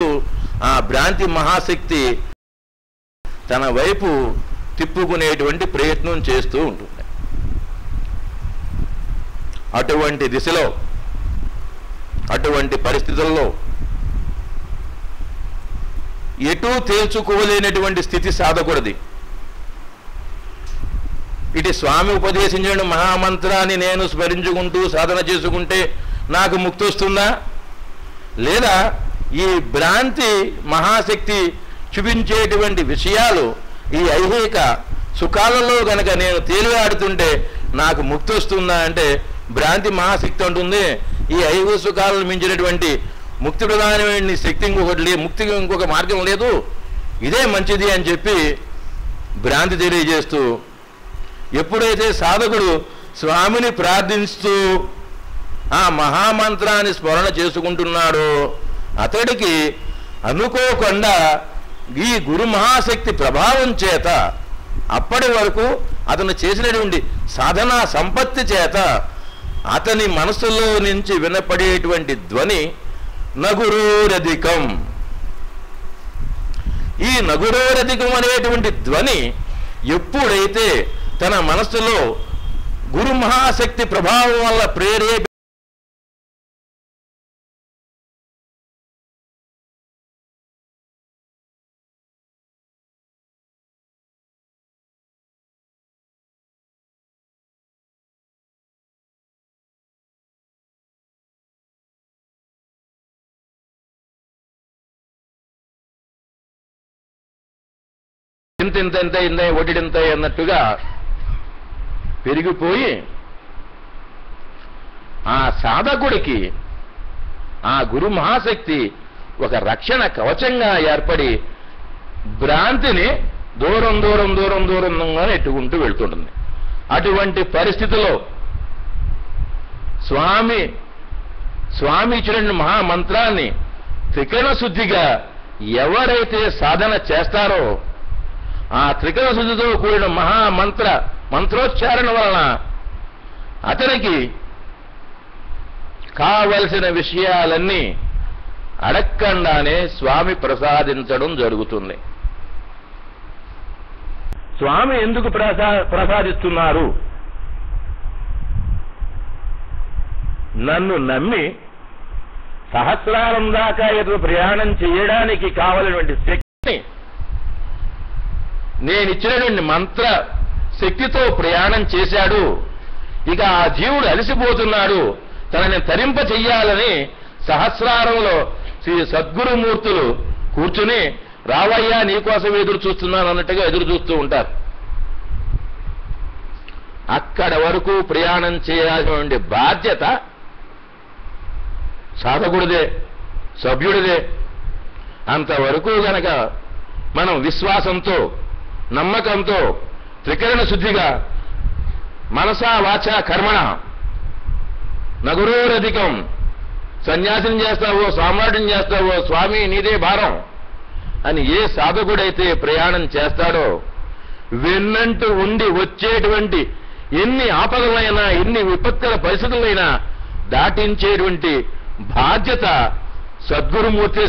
ఆ భ్రాంతి మహాశక్తి తన వైపు తిప్పుకునేటువంటి ప్రయత్నం చేస్తూ ఉంటుంది. అటువంటి దిశలో అటువంటి పరిస్థితుల్లో ఎటూ తేల్చుకోలేనటువంటి స్థితి సాధకుడిది. ఇటు స్వామి ఉపదేశించిన మహామంత్రాన్ని నేను స్మరించుకుంటూ సాధన చేసుకుంటే నాకు ముక్తి వస్తుందా, లేదా ఈ భ్రాంతి మహాశక్తి చూపించేటువంటి విషయాలు ఈ ఐహిక సుఖాలలో గనక నేను తేలియాడుతుంటే నాకు ముక్తి వస్తుందా అంటే భ్రాంతి మహాశక్తి ఉంటుంది ఈ ఐహిక సుఖాలను మించినటువంటి ముక్తి ప్రధానమైన శక్తి ఇంకొకటి లేదు, ముక్తికి ఇంకొక మార్గం లేదు, ఇదే మంచిది అని చెప్పి భ్రాంతి తెలియజేస్తూ ఎప్పుడైతే సాధకుడు స్వామిని ప్రార్థిస్తూ ఆ మహామంత్రాన్ని స్మరణ చేసుకుంటున్నాడో అతడికి అనుకోకుండా ఈ గురు మహాశక్తి ప్రభావం చేత అప్పటి వరకు అతను చేసినటువంటి సాధనా సంపత్తి చేత అతని మనసులో నుంచి వినపడేటువంటి ధ్వని నగురోరధికం. ఈ నగురోరధికం అనేటువంటి ధ్వని ఎప్పుడైతే తన మనస్సులో గురు మహాశక్తి ప్రభావం వల్ల ప్రేరేపి ఇంత ఒడిడింత అన్నట్టుగా పెరిగిపోయి ఆ సాధకుడికి ఆ గురు మహాశక్తి ఒక రక్షణ కవచంగా ఏర్పడి భ్రాంతిని దూరం దూరం దూరం దూరంగా నెట్టుకుంటూ వెళ్తుంటుంది. అటువంటి పరిస్థితిలో స్వామి ఇచ్చిన మహామంత్రాన్ని త్రికరణ శుద్ధిగా ఎవరైతే సాధన చేస్తారో ఆ త్రికరణ శుద్ధితో కూడిన మంత్రోచ్చారణ వలన అతనికి కావలసిన విషయాలన్నీ అడక్కండానే స్వామి ప్రసాదించడం జరుగుతుంది. స్వామి ఎందుకు ప్రసాదిస్తున్నారు? నన్ను నమ్మి సహస్రారం దాకా ఎదురు ప్రయాణం చేయడానికి కావలసినటువంటి శక్తిని నేనిచ్చినటువంటి మంత్ర శక్తితో ప్రయాణం చేశాడు. ఇక ఆ జీవుడు అలసిపోతున్నాడు, తనని తరింప చెయ్యాలని సహస్రారంలో శ్రీ సద్గురుమూర్తులు కూర్చుని రావయ్యా నీకోసం ఎదురు చూస్తున్నాను అన్నట్టుగా ఎదురు చూస్తూ ఉంటారు. అక్కడ వరకు ప్రయాణం చేయాల్సినటువంటి బాధ్యత సాధకుడిదే, సభ్యుడిదే. అంతవరకు గనక మనం విశ్వాసంతో నమ్మకంతో త్రికరణ శుద్ధిగా మనసా వాచా కర్మణ నగురోరధికం సన్యాసం చేస్తావో సామ్రాజ్యం చేస్తావో స్వామి నీదే భారం అని ఏ సాధకుడైతే ప్రయాణం చేస్తాడో వెన్నంటూ ఉండి వచ్చేటువంటి ఎన్ని ఆపదలైనా ఎన్ని విపత్తుల పరిస్థితులైనా దాటించేటువంటి బాధ్యత సద్గురుమూర్తి